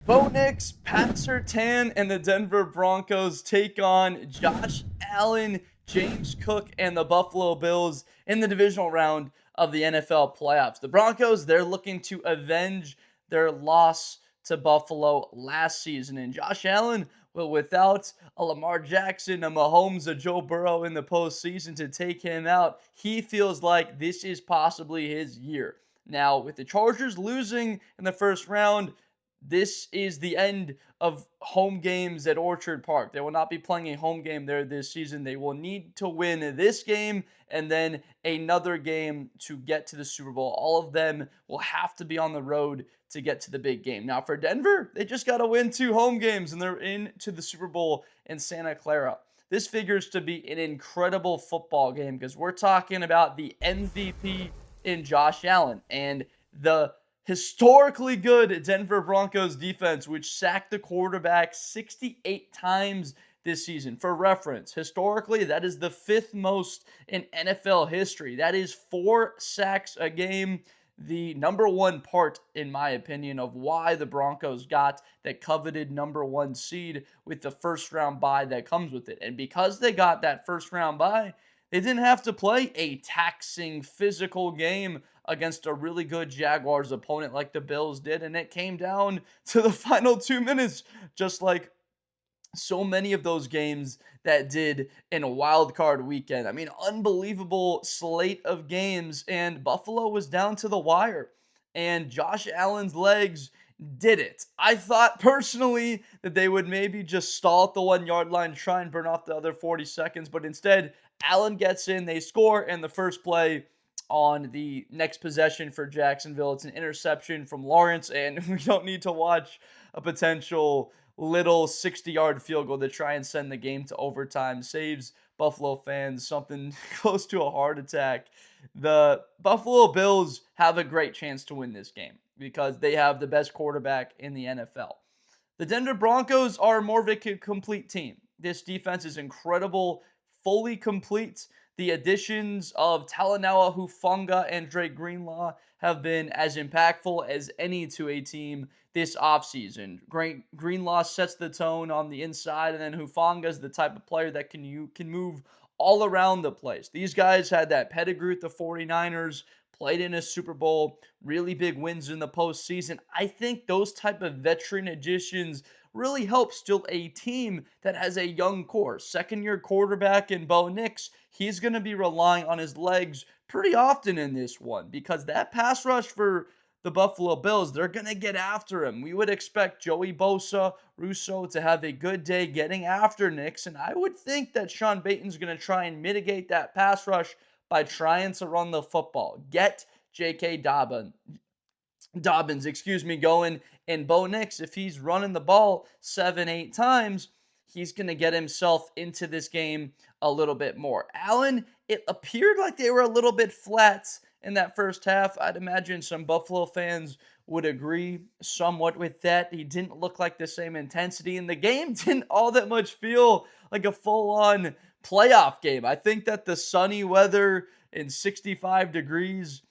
Bo Nix, Pat Surtain, and the Denver Broncos take on Josh Allen, James Cook, and the Buffalo Bills in the divisional round of the NFL playoffs. The Broncos, they're looking to avenge their loss to Buffalo last season. And Josh Allen, well, without a Lamar Jackson, a Mahomes, a Joe Burrow in the postseason to take him out, he feels like this is possibly his year. Now, with the Chargers losing in the first round, this is the end of home games at Orchard Park. They will not be playing a home game there this season. They will need to win this game and then another game to get to the Super Bowl. All of them will have to be on the road to get to the big game. Now, for Denver, they just got to win 2 home games and they're into the Super Bowl in Santa Clara. This figures to be an incredible football game because we're talking about the MVP in Josh Allen and the historically good Denver Broncos defense, which sacked the quarterback 68 times this season. For reference, historically, that is the 5th most in NFL history. That is 4 sacks a game. The number one part, in my opinion, of why the Broncos got that coveted number 1 seed with the first round bye that comes with it. And because they got that first round bye, they didn't have to play a taxing physical game against a really good Jaguars opponent like the Bills did, and it came down to the final 2 minutes, just like so many of those games that did in a wild card weekend. I mean, unbelievable slate of games, and Buffalo was down to the wire, and Josh Allen's legs did it. I thought personally that they would maybe just stall at the 1 yard line, try and burn off the other 40 seconds, but instead, Allen gets in, they score, and the first play on the next possession for Jacksonville, it's an interception from Lawrence, and we don't need to watch a potential little 60-yard field goal to try and send the game to overtime. Saves Buffalo fans something close to a heart attack. The Buffalo Bills have a great chance to win this game because they have the best quarterback in the NFL. The Denver Broncos are more of a complete team. This defense is incredible, fully complete. The additions of Talanoa Hufanga and Drake Greenlaw have been as impactful as any to a team this offseason. Greenlaw sets the tone on the inside, and then Hufanga is the type of player that can move all around the place. These guys had that pedigree with the 49ers, played in a Super Bowl, really big wins in the postseason. I think those type of veteran additions really help still a team that has a young core. Second-year quarterback in Bo Nix, he's going to be relying on his legs pretty often in this one because that pass rush for the Buffalo Bills, they're going to get after him. We would expect Joey Bosa, Russo to have a good day getting after Nix, and I would think that Sean Payton's going to try and mitigate that pass rush by trying to run the football. Get JK Dobbins, going, and Bo Nix, if he's running the ball 7-8 times, he's going to get himself into this game a little bit more. Allen, it appeared like they were a little bit flat in that first half. I'd imagine some Buffalo fans would agree somewhat with that. He didn't look like the same intensity, and the game didn't all that much feel like a full-on playoff game. I think that the sunny weather in 65 degrees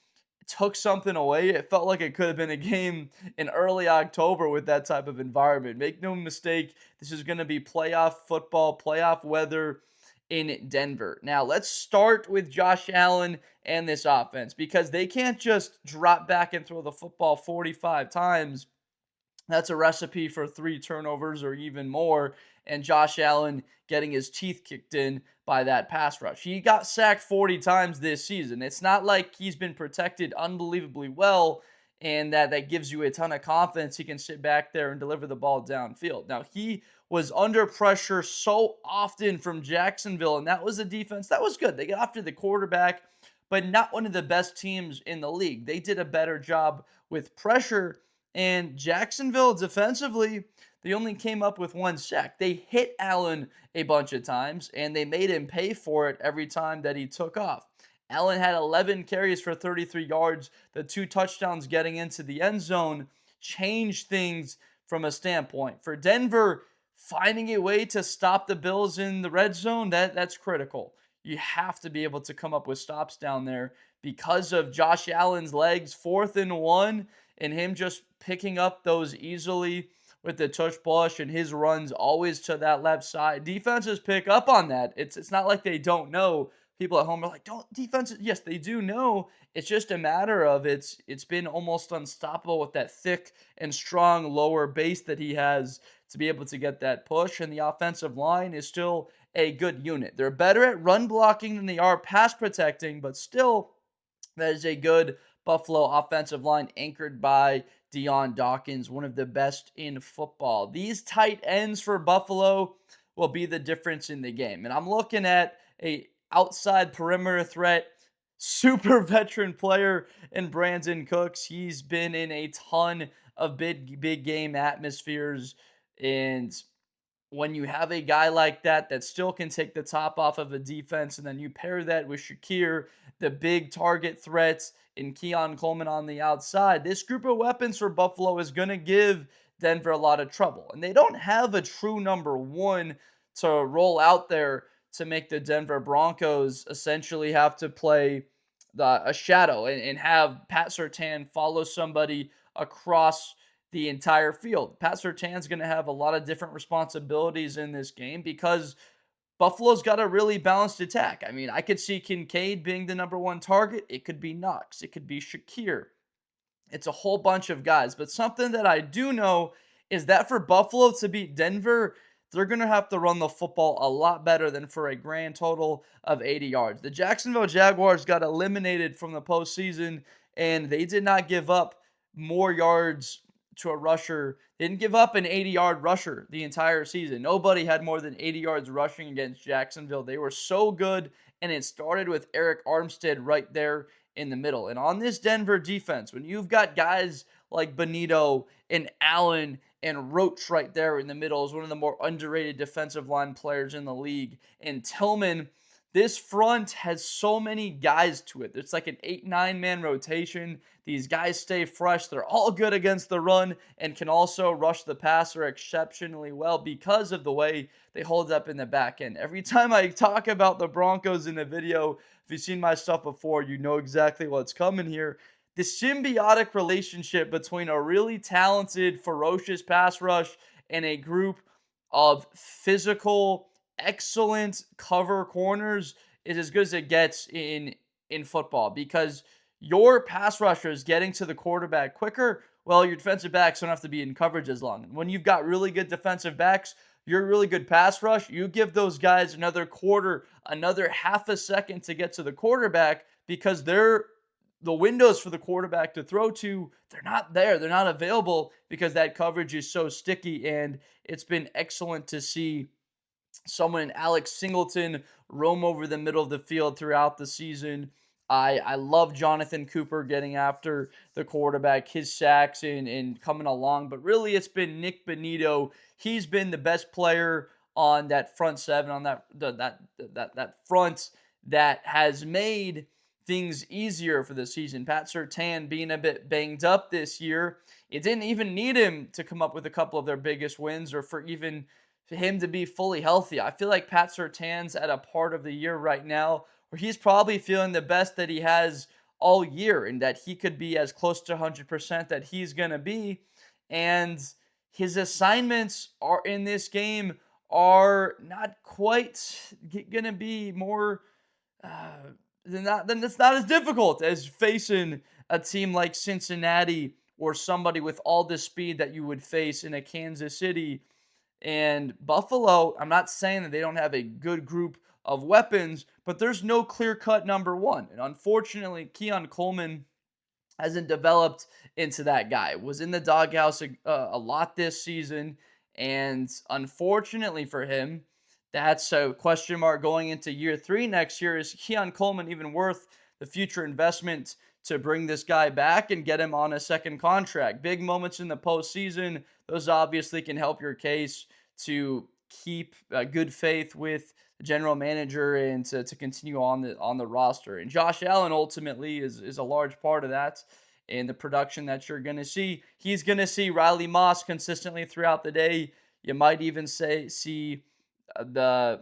took something away. It felt like it could have been a game in early October with that type of environment. Make no mistake, this is going to be playoff football, playoff weather in Denver. Now, let's start with Josh Allen and this offense because they can't just drop back and throw the football 45 times. That's a recipe for 3 turnovers or even more, and Josh Allen getting his teeth kicked in by that pass rush. He got sacked 40 times this season. It's not like he's been protected unbelievably well and that gives you a ton of confidence he can sit back there and deliver the ball downfield. Now, he was under pressure so often from Jacksonville, and that was a defense that was good. They got after the quarterback, but not one of the best teams in the league. They did a better job with pressure, and Jacksonville defensively, they only came up with 1 sack. They hit Allen a bunch of times, and they made him pay for it every time that he took off. Allen had 11 carries for 33 yards. The 2 touchdowns getting into the end zone changed things from a standpoint. For Denver, finding a way to stop the Bills in the red zone, that's critical. You have to be able to come up with stops down there because of Josh Allen's legs, 4th and 1, and him just picking up those easily with the tush push and his runs always to that left side. Defenses pick up on that. It's not like they don't know. People at home are like, don't defenses. Yes, they do know. It's just a matter of it's been almost unstoppable with that thick and strong lower base that he has to be able to get that push. And the offensive line is still a good unit. They're better at run blocking than they are pass protecting, but still, that is a good Buffalo offensive line anchored by Dion Dawkins, one of the best in football. These tight ends for Buffalo will be the difference in the game. And I'm looking at a outside perimeter threat, super veteran player in Brandon Cooks. He's been in a ton of big game atmospheres, and when you have a guy like that that still can take the top off of a defense, and then you pair that with Shakir, the big target threats, and Keon Coleman on the outside, this group of weapons for Buffalo is going to give Denver a lot of trouble. And they don't have a true number one to roll out there to make the Denver Broncos essentially have to play a shadow and have Pat Surtain follow somebody across the entire field. Pat Surtain's going to have a lot of different responsibilities in this game because Buffalo's got a really balanced attack. I mean, I could see Kincaid being the number one target. It could be Knox. It could be Shakir. It's a whole bunch of guys. But something that I do know is that for Buffalo to beat Denver, they're going to have to run the football a lot better than for a grand total of 80 yards. The Jacksonville Jaguars got eliminated from the postseason, and they did not give up more yards to a rusher. They didn't give up an 80-yard rusher the entire season. Nobody had more than 80 yards rushing against Jacksonville. They were so good, and it started with Eric Armstead right there in the middle. And on this Denver defense, when you've got guys like Bonito and Allen and Roach right there in the middle, is one of the more underrated defensive line players in the league. And Tillman, this front has so many guys to it. It's like an 8-9 man rotation. These guys stay fresh. They're all good against the run and can also rush the passer exceptionally well because of the way they hold up in the back end. Every time I talk about the Broncos in a video, if you've seen my stuff before, you know exactly what's coming here. The symbiotic relationship between a really talented, ferocious pass rush and a group of physical, excellent cover corners is as good as it gets in football, because your pass rushers getting to the quarterback quicker, well, your defensive backs don't have to be in coverage as long. When you've got really good defensive backs, you're a really good pass rush, you give those guys another quarter, another half a second to get to the quarterback, because the windows for the quarterback to throw to, they're not there. They're not available because that coverage is so sticky. And it's been excellent to see someone in Alex Singleton roam over the middle of the field throughout the season. I love Jonathan Cooper getting after the quarterback, his sacks and coming along. But really, it's been Nick Bonito. He's been the best player on that front seven, on that front, that has made things easier for the season. Pat Surtain being a bit banged up this year, it didn't even need him to come up with a couple of their biggest wins or for even him to be fully healthy. I feel like Pat Surtain's at a part of the year right now where he's probably feeling the best that he has all year, and that he could be as close to 100% that he's going to be. And his assignments are in this game are not quite going to be more then it's not as difficult as facing a team like Cincinnati or somebody with all the speed that you would face in a Kansas City. And Buffalo, I'm not saying that they don't have a good group of weapons, but there's no clear-cut number one. And unfortunately, Keon Coleman hasn't developed into that guy. Was in the doghouse a lot this season, and unfortunately for him, that's a question mark going into year 3 next year. Is Keon Coleman even worth the future investment to bring this guy back and get him on a second contract? Big moments in the postseason, those obviously can help your case to keep good faith with the general manager and to continue on the roster. And Josh Allen ultimately is a large part of that. And the production that you're going to see, he's going to see Riley Moss consistently throughout the day. You might even see a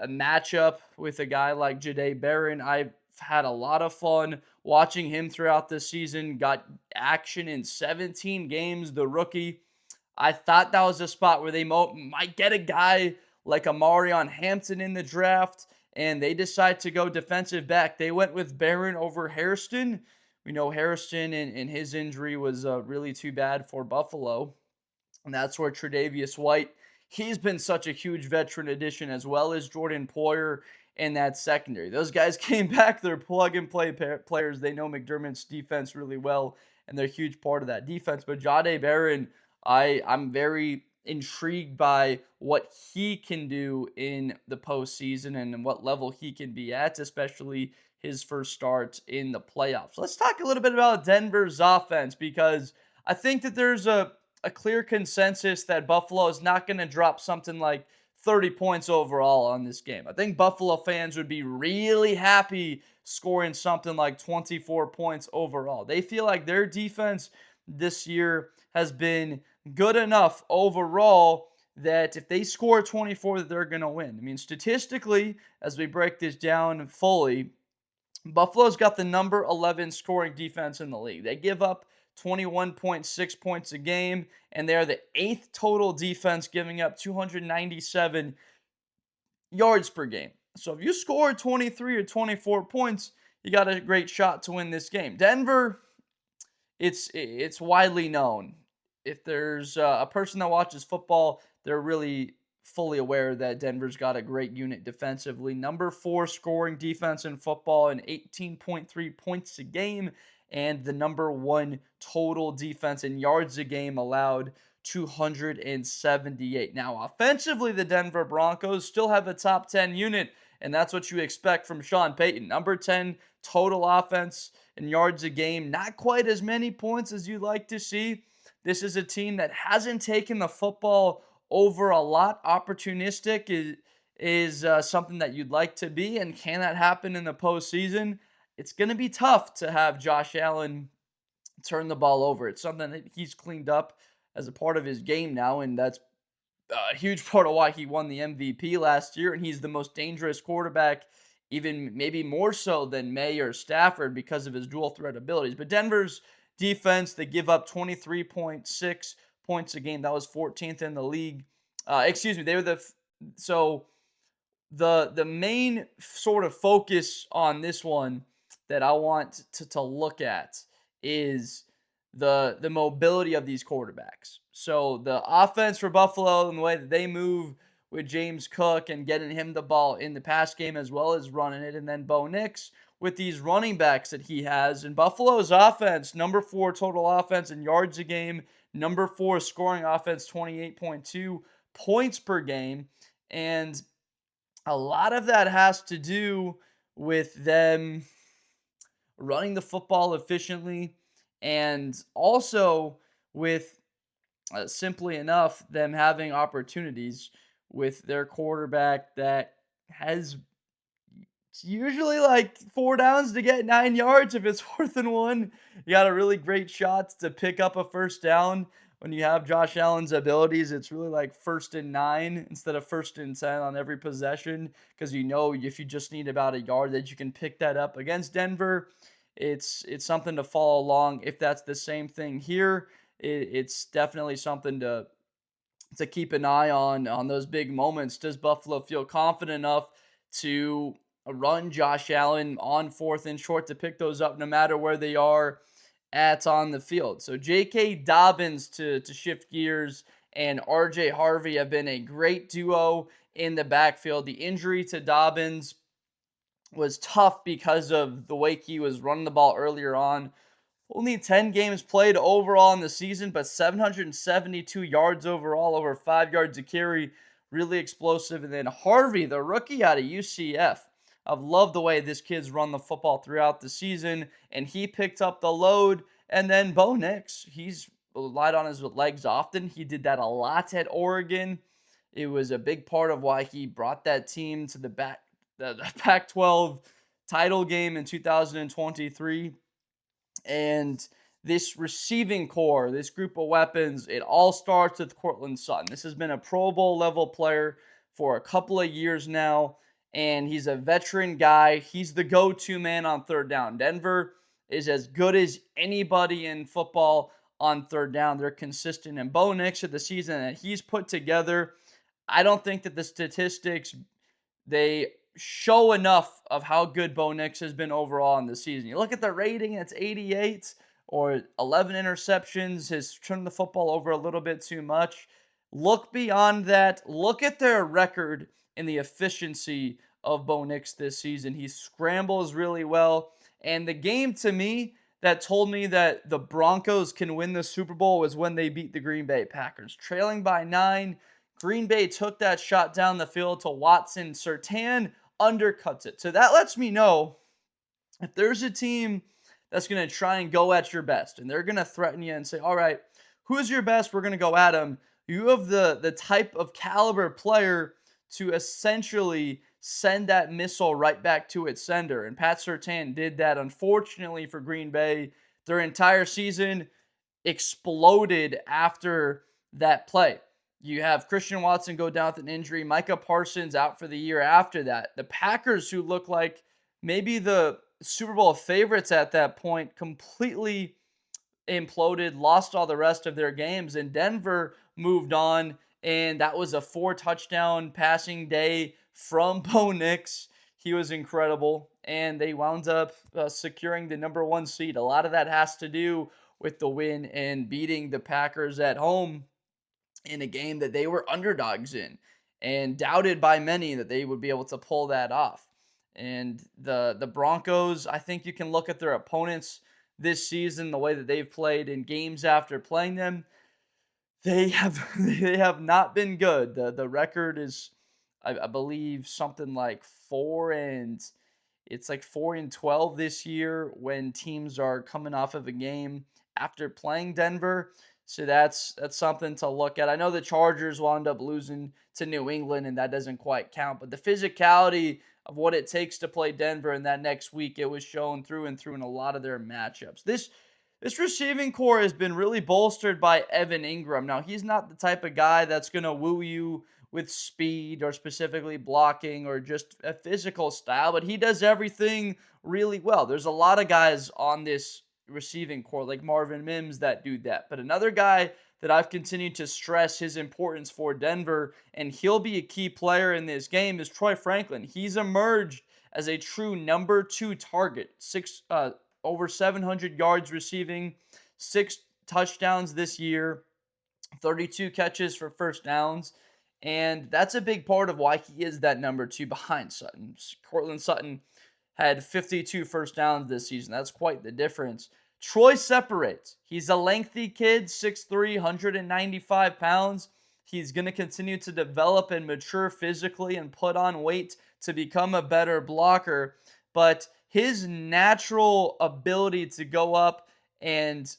matchup with a guy like Jahdae Barron. I've had a lot of fun watching him throughout this season. Got action in 17 games, the rookie. I thought that was a spot where they might get a guy like a Marion Hampton in the draft, and they decide to go defensive back. They went with Barron over Hairston. We know Hairston and his injury was really too bad for Buffalo. And that's where Tre'Davious White, he's been such a huge veteran addition, as well as Jordan Poyer in that secondary. Those guys came back. They're plug-and-play players. They know McDermott's defense really well, and they're a huge part of that defense. But Jahdae Barron, I'm very intrigued by what he can do in the postseason and what level he can be at, especially his first start in the playoffs. Let's talk a little bit about Denver's offense, because I think that there's a clear consensus that Buffalo is not going to drop something like 30 points overall on this game. I think Buffalo fans would be really happy scoring something like 24 points overall. They feel like their defense this year has been good enough overall that if they score 24, that they're going to win. I mean, statistically, as we break this down fully, Buffalo's got the number 11 scoring defense in the league. They give up 21.6 points a game, and they're the 8th total defense, giving up 297 yards per game. So if you score 23 or 24 points, you got a great shot to win this game. Denver, it's widely known. If there's a person that watches football, they're really fully aware that Denver's got a great unit defensively. Number 4 scoring defense in football and 18.3 points a game, and the number 1 total defense in yards a game allowed, 278. Now, offensively, the Denver Broncos still have a top 10 unit, and that's what you expect from Sean Payton. Number 10 total offense in yards a game. Not quite as many points as you'd like to see. This is a team that hasn't taken the football over a lot. Opportunistic is something that you'd like to be, and can that happen in the postseason? It's going to be tough to have Josh Allen turn the ball over. It's something that he's cleaned up as a part of his game now, and that's a huge part of why he won the MVP last year, and he's the most dangerous quarterback, even maybe more so than May or Stafford, because of his dual threat abilities. But Denver's defense, they give up 23.6 points a game. That was 14th in the league. They were the main sort of focus on this one that I want to look at is the mobility of these quarterbacks. So the offense for Buffalo and the way that they move with James Cook and getting him the ball in the pass game as well as running it, and then Bo Nix with these running backs that he has. And Buffalo's offense, number 4 total offense in yards a game, number 4 scoring offense, 28.2 points per game. And a lot of that has to do with them running the football efficiently, and also with simply enough them having opportunities with their quarterback that has usually like 4 downs to get 9 yards. If it's 4th and 1, you got a really great shot to pick up a first down. When you have Josh Allen's abilities, it's really like 1st and 9 instead of 1st and 10 on every possession, because you know if you just need about a yard that you can pick that up. Against Denver, it's something to follow along. If that's the same thing here, it's definitely something to keep an eye on those big moments. Does Buffalo feel confident enough to run Josh Allen on 4th and short to pick those up no matter where they are at on the field? So JK Dobbins, to shift gears, and RJ Harvey have been a great duo in the backfield. The injury to Dobbins was tough because of the way he was running the ball earlier on. Only 10 games played overall in the season, but 772 yards overall, over 5 yards a carry. Really explosive. And then Harvey, the rookie out of UCF. I've loved the way this kid's run the football throughout the season, and he picked up the load. And then Bo Nix, he's relied on his legs often. He did that a lot at Oregon. It was a big part of why he brought that team to the Pac-12 title game in 2023. And this receiving core, this group of weapons, it all starts with Courtland Sutton. This has been a Pro Bowl level player for a couple of years now, and he's a veteran guy. He's the go-to man on 3rd down. Denver is as good as anybody in football on third down. They're consistent. And Bo Nix at the season that he's put together, I don't think that the statistics, they show enough of how good Bo Nix has been overall in the season. You look at the rating, it's 88 or 11 interceptions, has turned the football over a little bit too much. Look beyond that. Look at their record and the efficiency of Bo Nix this season. He scrambles really well. And the game to me that told me that the Broncos can win the Super Bowl was when they beat the Green Bay Packers. Trailing by 9, Green Bay took that shot down the field to Watson. Surtain undercuts it. So that lets me know if there's a team that's going to try and go at your best and they're going to threaten you and say, all right, who's your best? We're going to go at them. You have the type of caliber player to essentially send that missile right back to its sender. And Pat Surtain did that, unfortunately, for Green Bay. Their entire season exploded after that play. You have Christian Watson go down with an injury. Micah Parsons out for the year after that. The Packers, who look like maybe the Super Bowl favorites at that point, completely imploded, lost all the rest of their games, and Denver moved on, and that was a 4-touchdown passing day from Bo Nix. He was incredible, and they wound up securing the number 1 seed. A lot of that has to do with the win and beating the Packers at home in a game that they were underdogs in and doubted by many that they would be able to pull that off. And the Broncos, I think you can look at their opponents this season, the way that they've played in games after playing them. They have not been good. The record is, I believe, something like 4-12 this year when teams are coming off of a game after playing Denver. So that's something to look at. I know the Chargers wound up losing to New England, and that doesn't quite count. But the physicality of what it takes to play Denver in that next week, it was shown through and through in a lot of their matchups. This receiving core has been really bolstered by Evan Ingram. Now, he's not the type of guy that's going to woo you with speed or specifically blocking or just a physical style, but he does everything really well. There's a lot of guys on this receiving core like Marvin Mims that do that. But another guy that I've continued to stress his importance for Denver, and he'll be a key player in this game, is Troy Franklin. He's emerged as a true number 2 target. Over 700 yards receiving, 6 touchdowns this year, 32 catches for first downs. And that's a big part of why he is that number 2 behind Sutton. Courtland Sutton had 52 first downs this season. That's quite the difference. Troy separates. He's a lengthy kid, 6'3", 195 pounds. He's going to continue to develop and mature physically and put on weight to become a better blocker. But his natural ability to go up and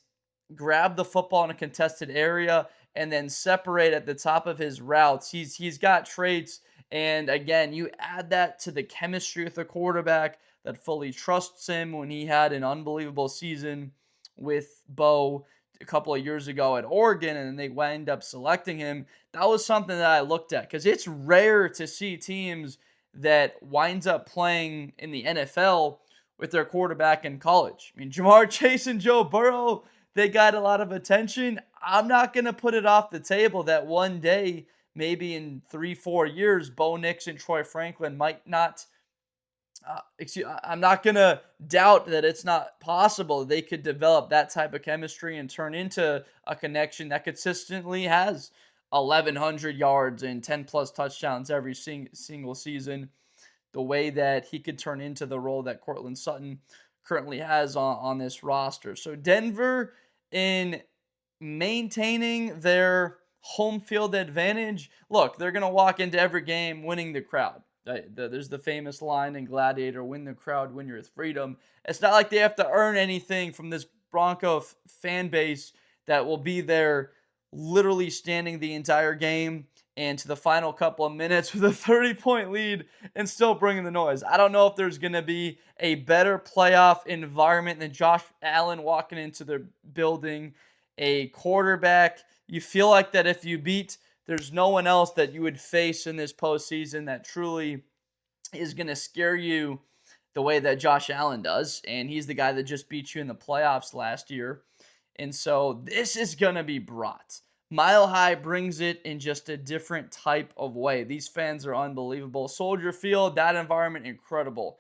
grab the football in a contested area and then separate at the top of his routes, he's got traits. And again, you add that to the chemistry with the quarterback that fully trusts him when he had an unbelievable season with Bo a couple of years ago at Oregon, and then they wind up selecting him. That was something that I looked at because it's rare to see teams that winds up playing in the NFL with their quarterback in college. I mean, Jamar Chase and Joe Burrow, they got a lot of attention. I'm not going to put it off the table that one day, maybe in 3-4 years, Bo Nix and Troy Franklin might not, I'm not going to doubt that it's not possible they could develop that type of chemistry and turn into a connection that consistently has 1,100 yards and 10-plus touchdowns every single season, the way that he could turn into the role that Courtland Sutton currently has on this roster. So Denver, in maintaining their home field advantage, look, they're going to walk into every game winning the crowd. There's the famous line in Gladiator, win the crowd, win your freedom. It's not like they have to earn anything from this Bronco fan base that will be there literally standing the entire game and to the final couple of minutes with a 30-point lead and still bringing the noise. I don't know if there's going to be a better playoff environment than Josh Allen walking into the building, a quarterback. You feel like that if you beat, there's no one else that you would face in this postseason that truly is going to scare you the way that Josh Allen does. And he's the guy that just beat you in the playoffs last year. And so this is going to be brought. Mile High brings it in just a different type of way. These fans are unbelievable. Soldier Field, that environment, incredible.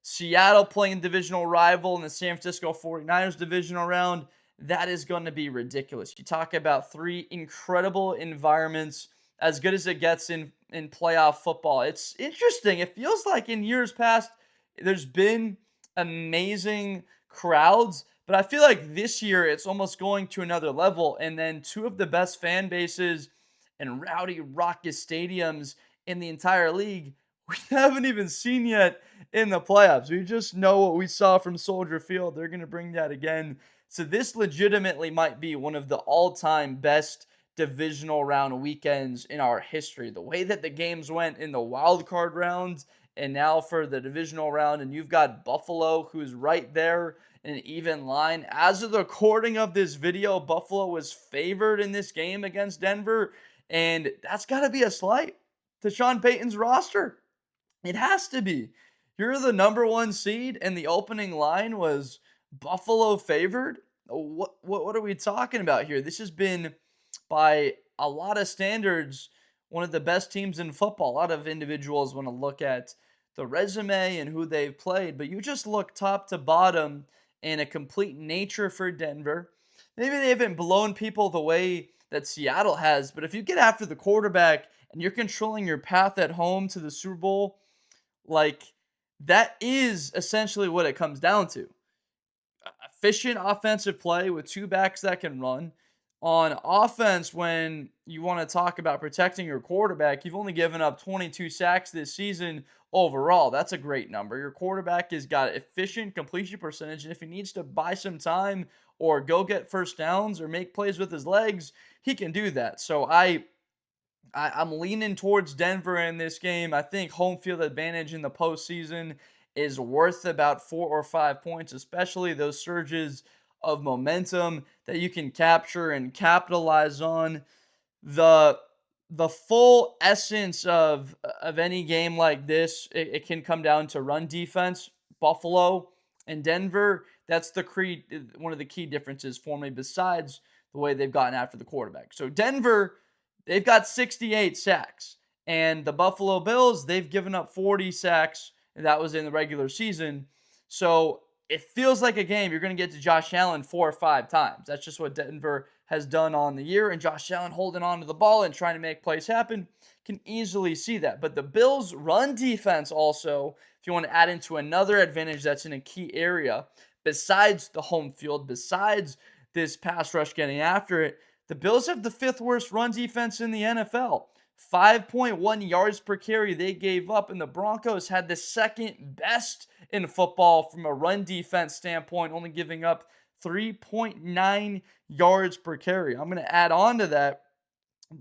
Seattle playing divisional rival in the San Francisco 49ers divisional round, that is going to be ridiculous. You talk about three incredible environments, as good as it gets in playoff football. It's interesting. It feels like in years past, there's been amazing crowds, but I feel like this year it's almost going to another level. And then two of the best fan bases and rowdy, raucous stadiums in the entire league, we haven't even seen yet in the playoffs. We just know what we saw from Soldier Field. They're going to bring that again. So this legitimately might be one of the all-time best divisional round weekends in our history. The way that the games went in the wild card rounds and now for the divisional round, and you've got Buffalo, who's right there in an even line. As of the recording of this video, Buffalo was favored in this game against Denver, and that's got to be a slight to Sean Payton's roster. It has to be. You're the number one seed, and the opening line was Buffalo favored. What are we talking about here? This has been, by a lot of standards, one of the best teams in football. A lot of individuals want to look at the resume and who they've played, but you just look top to bottom in a complete nature for Denver. Maybe they haven't blown people the way that Seattle has, but if you get after the quarterback and you're controlling your path at home to the Super Bowl, like, that is essentially what it comes down to. Efficient offensive play with two backs that can run. On offense, when you want to talk about protecting your quarterback, you've only given up 22 sacks this season overall. That's a great number. Your quarterback has got efficient completion percentage, and if he needs to buy some time or go get first downs or make plays with his legs, he can do that. So I'm leaning towards Denver in this game. I think home field advantage in the postseason is worth about 4 or 5 points, especially those surges of momentum that you can capture and capitalize on. The full essence of any game like this, it can come down to run defense. Buffalo and Denver, that's one of the key differences for me, besides the way they've gotten after the quarterback. So Denver, they've got 68 sacks. And the Buffalo Bills, they've given up 40 sacks, and that was in the regular season. So it feels like a game you're going to get to Josh Allen 4 or 5 times. That's just what Denver has done on the year. And Josh Allen holding on to the ball and trying to make plays happen, can easily see that. But the Bills' run defense also, if you want to add into another advantage that's in a key area, besides the home field, besides this pass rush getting after it, the Bills have the 5th worst run defense in the NFL. 5.1 yards per carry they gave up, and the Broncos had the 2nd best in football from a run defense standpoint, only giving up 3.9 yards per carry. I'm going to add on to that.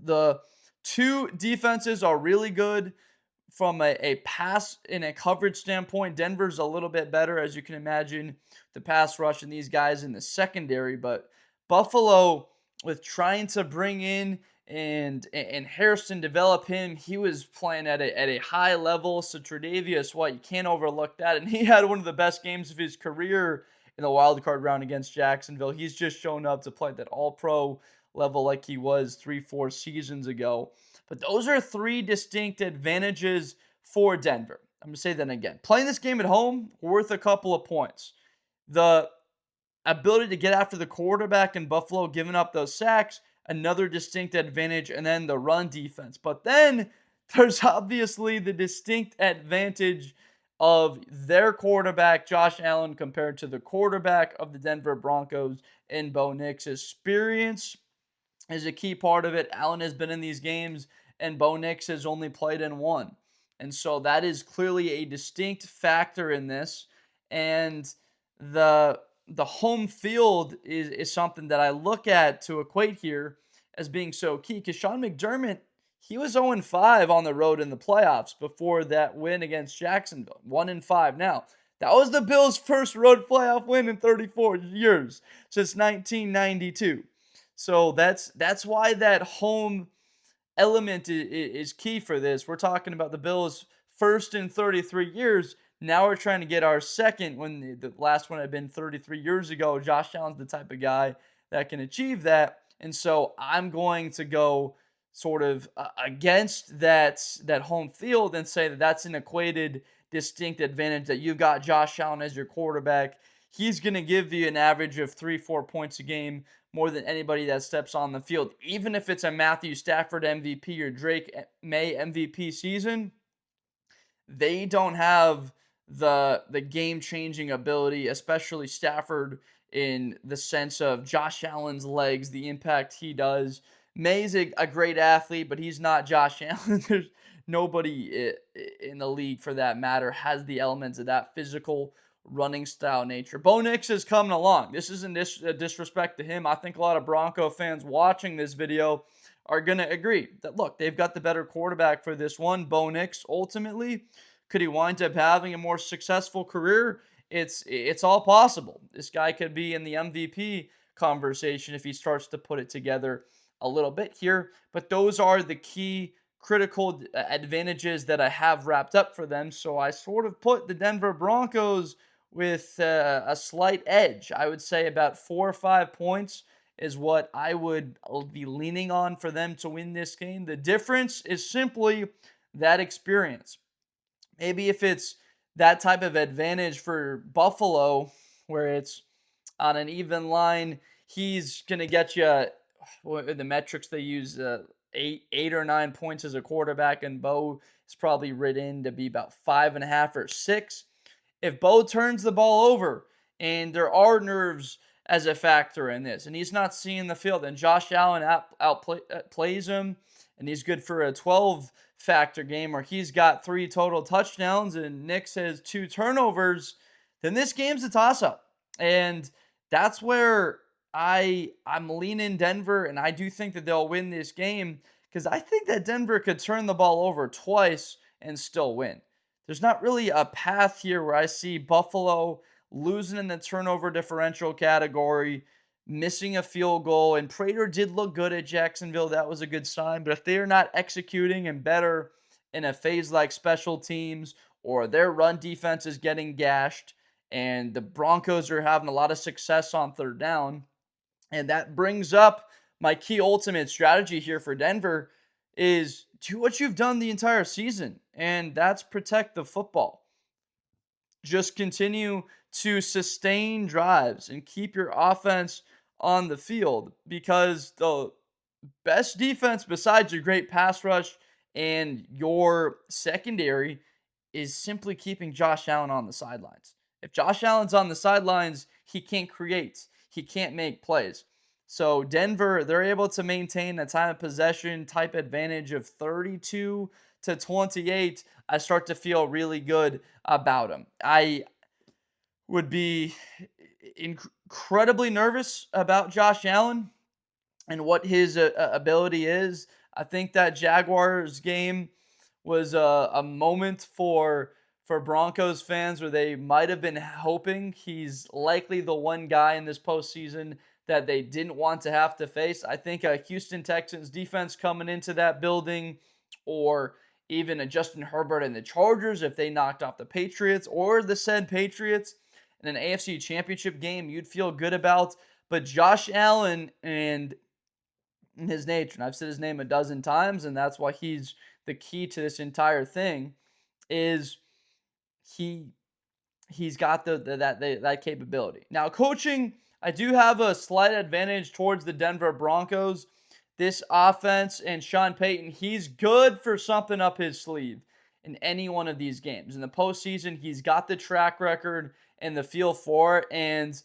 The two defenses are really good from a pass and a coverage standpoint. Denver's a little bit better, as you can imagine, the pass rush and these guys in the secondary, but Buffalo, with trying to bring in and Harrison develop him, he was playing at a high level. So Tre'Davious White, you can't overlook that. And he had one of the best games of his career in the wild card round against Jacksonville. He's just shown up to play at that all-pro level like he was 3-4 seasons ago. But those are 3 distinct advantages for Denver. I'm going to say that again. Playing this game at home, worth a couple of points. The ability to get after the quarterback in Buffalo, giving up those sacks, another distinct advantage, and then the run defense. But then there's obviously the distinct advantage of their quarterback, Josh Allen, compared to the quarterback of the Denver Broncos in Bo Nix. Experience is a key part of it. Allen has been in these games, and Bo Nix has only played in one. And so that is clearly a distinct factor in this. And the home field is something that I look at to equate here as being so key, because Sean McDermott, he was 0-5 on the road in the playoffs before that win against Jacksonville. 1-5. Now, that was the Bills' first road playoff win in 34 years, since 1992. So that's why that home element is key for this. We're talking about the Bills' first in 33 years. Now we're trying to get our second, when the last one had been 33 years ago. Josh Allen's the type of guy that can achieve that. And so I'm going to go sort of against that home field and say that that's an equated distinct advantage, that you've got Josh Allen as your quarterback. He's going to give you an average of 3-4 points a game more than anybody that steps on the field. Even if it's a Matthew Stafford MVP or Drake May MVP season, they don't have the game-changing ability, especially Stafford, in the sense of Josh Allen's legs, the impact he does. May's a great athlete, but he's not Josh Allen. There's nobody in the league, for that matter, has the elements of that physical running style nature. Bo Nix is coming along. This isn't disrespect to him. I think a lot of Bronco fans watching this video are going to agree that, look, they've got the better quarterback for this one. Bo Nix, ultimately, could he wind up having a more successful career? It's all possible. This guy could be in the MVP conversation if he starts to put it together a little bit here. But those are the key critical advantages that I have wrapped up for them. So I sort of put the Denver Broncos with a slight edge. I would say about 4 or 5 points is what I would be leaning on for them to win this game. The difference is simply that experience. Maybe if it's that type of advantage for Buffalo, where it's on an even line, he's going to get you, the metrics they use, 8 or 9 points as a quarterback, and Bo is probably written to be about 5.5 or 6. If Bo turns the ball over, and there are nerves as a factor in this, and he's not seeing the field, and Josh Allen outplays him, and he's good for a 12-factor game where he's got 3 total touchdowns and Nix has 2 turnovers, then this game's a toss-up. And that's where I'm leaning Denver, and I do think that they'll win this game, because I think that Denver could turn the ball over twice and still win. There's not really a path here where I see Buffalo losing in the turnover differential category, missing a field goal. And Prater did look good at Jacksonville. That was a good sign. But if they are not executing and better in a phase like special teams, or their run defense is getting gashed, and the Broncos are having a lot of success on third down, and that brings up my key ultimate strategy here for Denver, is do what you've done the entire season, and that's protect the football. Just continue to sustain drives and keep your offense on the field, because the best defense besides your great pass rush and your secondary is simply keeping Josh Allen on the sidelines. If Josh Allen's on the sidelines, he can't create. He can't make plays. So Denver, they're able to maintain a time of possession type advantage of 32-28. I start to feel really good about them. I would be incredibly nervous about Josh Allen and what his ability is. I think that Jaguars game was a moment for Broncos fans where they might have been hoping he's likely the one guy in this postseason that they didn't want to have to face. I think a Houston Texans defense coming into that building, or even a Justin Herbert and the Chargers if they knocked off the Patriots, or the said Patriots in an AFC Championship game, you'd feel good about. But Josh Allen and his nature, and I've said his name a dozen times, and that's why he's the key to this entire thing, is he's got that capability. Now, coaching, I do have a slight advantage towards the Denver Broncos. This offense and Sean Payton, he's good for something up his sleeve in any one of these games. In the postseason, he's got the track record and the feel for it. And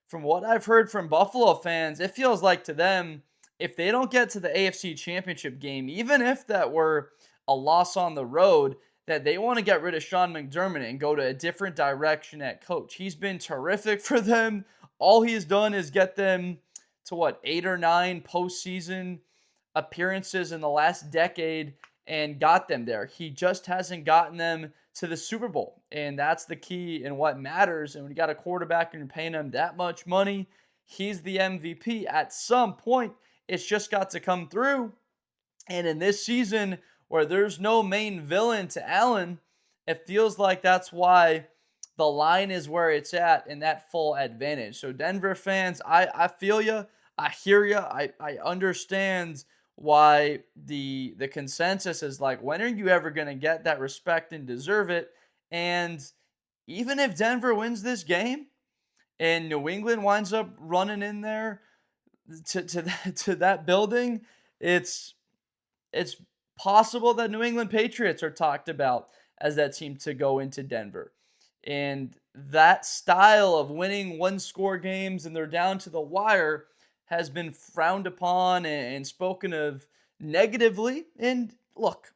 from what I've heard from Buffalo fans, it feels like to them, if they don't get to the AFC Championship game, even if that were a loss on the road, that they want to get rid of Sean McDermott and go to a different direction at coach. He's been terrific for them. All he's done is get them to 8 or 9 postseason appearances in the last decade and got them there. He just hasn't gotten them to the Super Bowl, and that's the key and what matters. And when you got a quarterback and you're paying him that much money, he's the MVP. At some point, it's just got to come through. And in this season, where there's no main villain to Allen, it feels like that's why the line is where it's at and that full advantage. So Denver fans, I feel you. I hear you. I understand why the consensus is like, when are you ever going to get that respect and deserve it? And even if Denver wins this game and New England winds up running in there to that building, it's it's possible that New England Patriots are talked about as that team to go into Denver. And that style of winning one score games and they're down to the wire has been frowned upon and spoken of negatively. And look,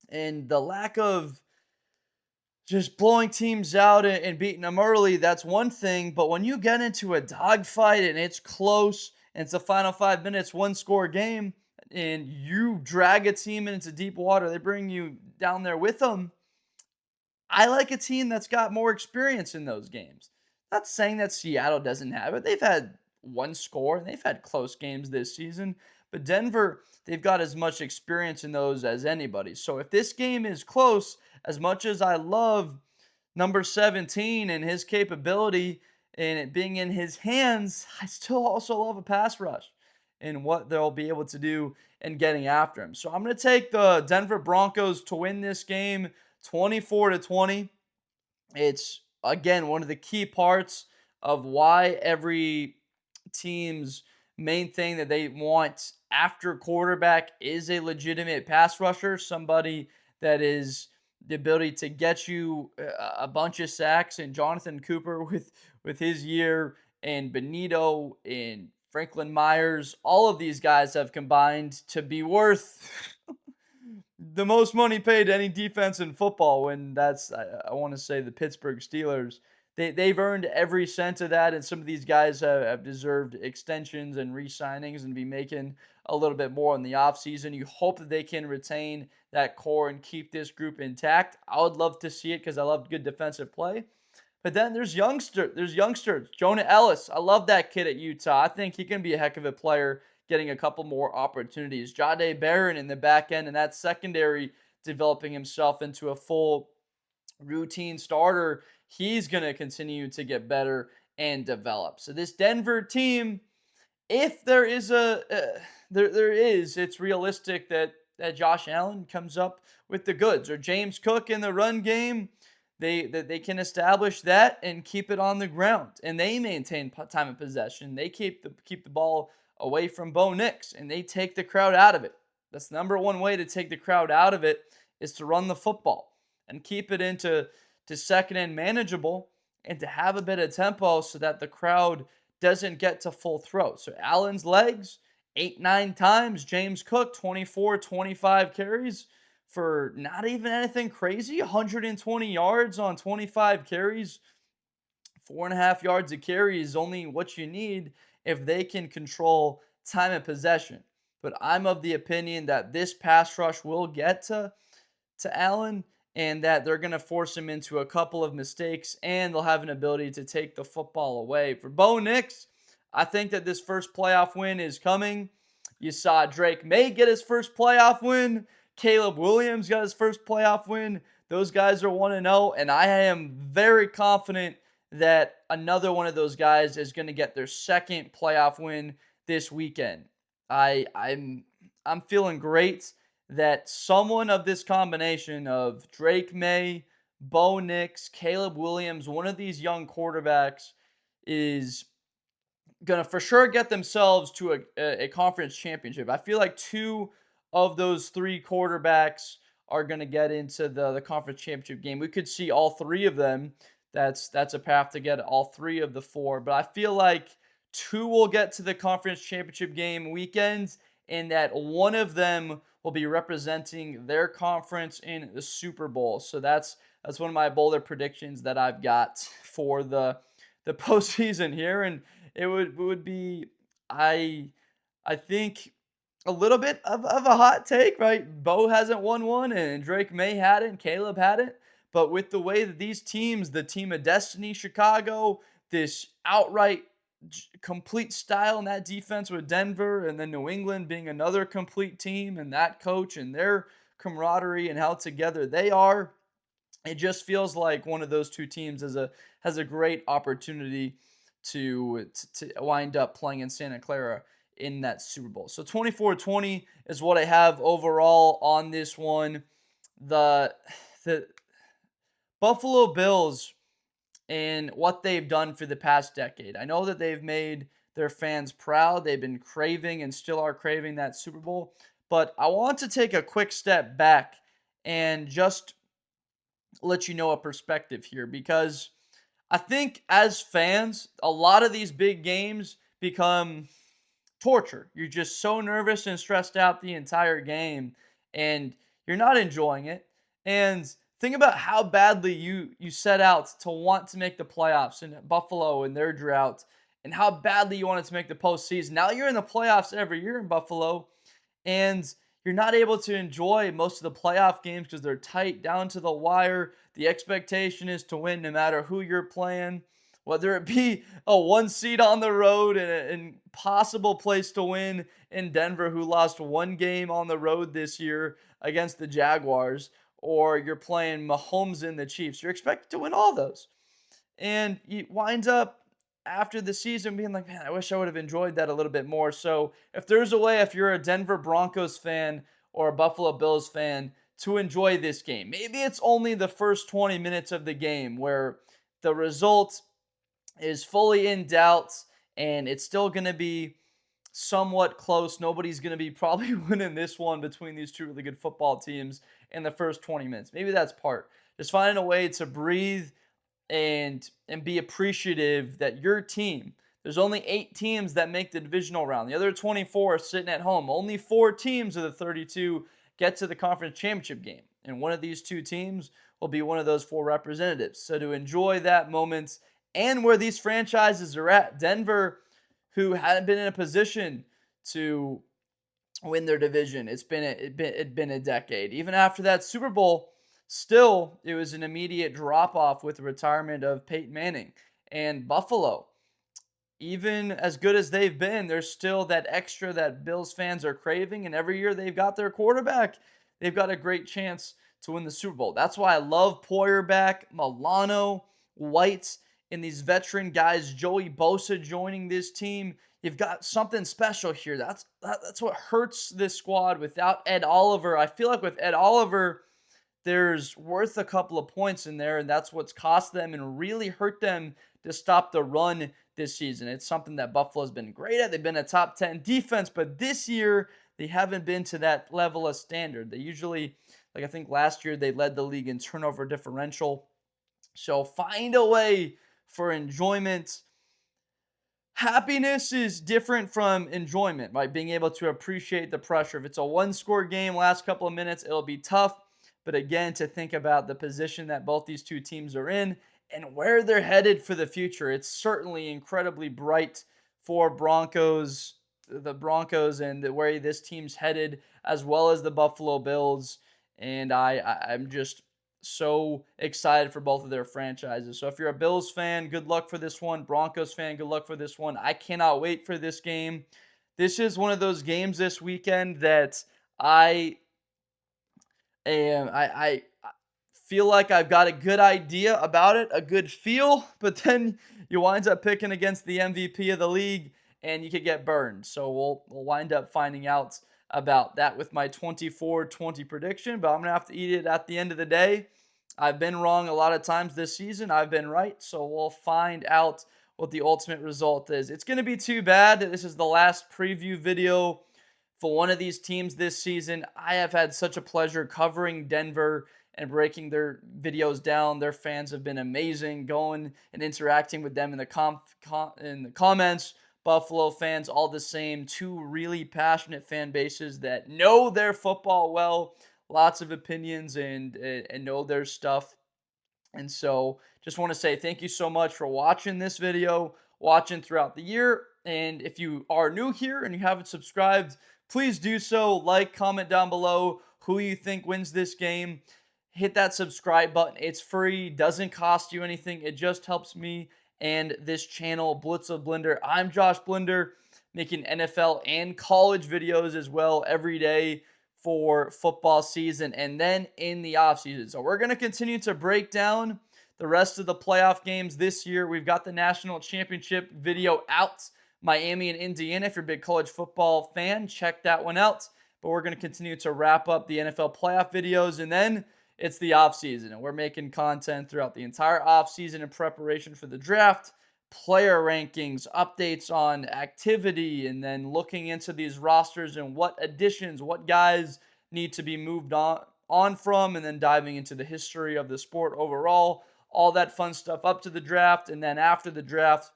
and the lack of just blowing teams out and beating them early, that's one thing. But when you get into a dogfight and it's close and it's the final 5 minutes, one score game, and you drag a team into deep water, they bring you down there with them. I like a team that's got more experience in those games. Not saying that Seattle doesn't have it. They've had one score and they've had close games this season. But Denver, they've got as much experience in those as anybody. So if this game is close, as much as I love number 17 and his capability and it being in his hands, I still also love a pass rush and what they'll be able to do in getting after him. So I'm going to take the Denver Broncos to win this game 24-20. It's again one of the key parts of why every team's main thing that they want after quarterback is a legitimate pass rusher, somebody that is the ability to get you a bunch of sacks. And Jonathan Cooper with his year, and Benito and Franklin Myers, all of these guys have combined to be worth the most money paid to any defense in football. When that's, I want to say, the Pittsburgh Steelers. They've earned every cent of that, and some of these guys have deserved extensions and re-signings and be making a little bit more in the offseason. You hope that they can retain that core and keep this group intact. I would love to see it because I love good defensive play. But then there's youngsters. Jonah Ellis. I love that kid at Utah. I think he can be a heck of a player, getting a couple more opportunities. Jahdae Barron in the back end and that secondary developing himself into a full routine starter. He's going to continue to get better and develop. So this Denver team, if there is it's realistic that Josh Allen comes up with the goods, or James Cook in the run game. They can establish that and keep it on the ground, and they maintain time of possession. They keep the ball away from Bo Nix, and they take the crowd out of it. That's the number one way to take the crowd out of it, is to run the football and keep it into second and manageable, and to have a bit of tempo so that the crowd doesn't get to full throat. So Allen's legs, 8-9 times. James Cook, 24, 25 carries for not even anything crazy. 120 yards on 25 carries. 4.5 yards a carry is only what you need if they can control time of possession. But I'm of the opinion that this pass rush will get to Allen, and that they're going to force him into a couple of mistakes, and they'll have an ability to take the football away. For Bo Nix, I think that this first playoff win is coming. You saw Drake May get his first playoff win. Caleb Williams got his first playoff win. Those guys are 1-0, and I am very confident that another one of those guys is going to get their second playoff win this weekend. I'm feeling great that someone of this combination of Drake May, Bo Nix, Caleb Williams, one of these young quarterbacks, is going to for sure get themselves to a conference championship. I feel like two of those three quarterbacks are going to get into the conference championship game. We could see all three of them. That's a path to get all three of the four. But I feel like two will get to the conference championship game weekend, and that one of them will be representing their conference in the Super Bowl. So that's one of my bolder predictions that I've got for the postseason here. And it would be, I think, a little bit of a hot take, right? Bo hasn't won one, and Drake May hadn't, Caleb hadn't. But with the way that these teams, the team of destiny, Chicago, this outright complete style in that defense with Denver, and then New England being another complete team, and that coach and their camaraderie and how together they are, it just feels like one of those two teams has a great opportunity to wind up playing in Santa Clara in that Super Bowl. So 24-20 is what I have overall on this one. The Buffalo Bills and what they've done for the past decade. I know that they've made their fans proud. They've been craving and still are craving that Super Bowl. But I want to take a quick step back and just let you know a perspective here, because I think as fans, a lot of these big games become torture. You're just so nervous and stressed out the entire game, and you're not enjoying it. And think about how badly you set out to want to make the playoffs in Buffalo and their drought, and how badly you wanted to make the postseason. Now you're in the playoffs every year in Buffalo, and you're not able to enjoy most of the playoff games because they're tight down to the wire. The expectation is to win no matter who you're playing, whether it be a 1 seed on the road and an impossible place to win in Denver, who lost 1 game on the road this year against the Jaguars, or you're playing Mahomes and the Chiefs. You're expected to win all those. And you wind up after the season being like, man, I wish I would have enjoyed that a little bit more. So if there's a way, if you're a Denver Broncos fan or a Buffalo Bills fan, to enjoy this game, maybe it's only the first 20 minutes of the game where the result is fully in doubt and it's still going to be somewhat close. Nobody's going to be probably winning this one between these two really good football teams in the first 20 minutes. Maybe that's part. Just finding a way to breathe and be appreciative that your team, there's only 8 teams that make the divisional round. The other 24 are sitting at home. Only 4 teams of the 32 get to the conference championship game. And one of these 2 teams will be one of those 4 representatives. So to enjoy that moment and where these franchises are at, Denver, who hadn't been in a position to win their division, it'd been a decade. Even after that Super Bowl, still, it was an immediate drop-off with the retirement of Peyton Manning. And Buffalo, even as good as they've been, there's still that extra that Bills fans are craving. And every year they've got their quarterback, they've got a great chance to win the Super Bowl. That's why I love Poyer back, Milano, White, and these veteran guys, Joey Bosa joining this team. You've got something special here. That's what hurts this squad without Ed Oliver. I feel like with Ed Oliver, there's worth a couple of points in there, and that's what's cost them and really hurt them to stop the run this season. It's something that Buffalo's been great at. They've been a top 10 defense, but this year they haven't been to that level of standard. They usually, like I think last year, they led the league in turnover differential. So find a way for enjoyment. Happiness is different from enjoyment, right? Being able to appreciate the pressure. If it's a 1-score game, last couple of minutes, it'll be tough. But again, to think about the position that both these two teams are in and where they're headed for the future, it's certainly incredibly bright for the Broncos and where this team's headed, as well as the Buffalo Bills. And I'm just so excited for both of their franchises. So if you're a Bills fan, good luck for this one. Broncos fan, good luck for this one. I cannot wait for this game. This is one of those games this weekend that I feel like I've got a good idea about it, a good feel, but then you wind up picking against the MVP of the league and you could get burned. So we'll wind up finding out about that with my 24-20 prediction, but I'm going to have to eat it at the end of the day. I've been wrong a lot of times this season. I've been right, so we'll find out what the ultimate result is. It's going to be too bad that this is the last preview video for one of these teams this season. I have had such a pleasure covering Denver and breaking their videos down. Their fans have been amazing, going and interacting with them in the comments. Buffalo fans, all the same. 2 really passionate fan bases that know their football well, lots of opinions and know their stuff. And so just want to say thank you so much for watching this video, watching throughout the year. And if you are new here and you haven't subscribed, please do so. Like, comment down below who you think wins this game. Hit that subscribe button. It's free, doesn't cost you anything. It just helps me and this channel, Blitz of Blender. I'm Josh Blender, making NFL and college videos as well every day for football season and then in the off season. So we're going to continue to break down the rest of the playoff games this year. We've got the national championship video out, Miami and Indiana. If you're a big college football fan, check that one out. But we're going to continue to wrap up the NFL playoff videos, and then it's the offseason, and we're making content throughout the entire offseason in preparation for the draft, player rankings, updates on activity, and then looking into these rosters and what additions, what guys need to be moved on from, and then diving into the history of the sport overall, all that fun stuff up to the draft. And then after the draft,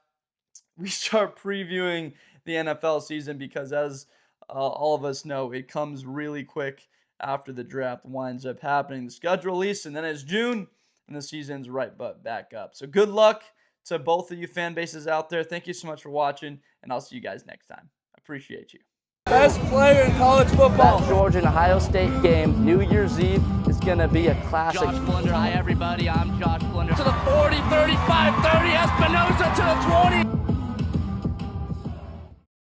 we start previewing the NFL season because, as all of us know, it comes really quick after the draft winds up happening. The schedule release, and then it's June, and the season's right but back up. So good luck to both of you fan bases out there. Thank you so much for watching, and I'll see you guys next time. I appreciate you. Best player in college football. That Georgia and Ohio State game, New Year's Eve, is going to be a classic. Josh Blunder. Hi, everybody. I'm Josh Blunder. To the 40, 35, 30. Espinosa to the 20.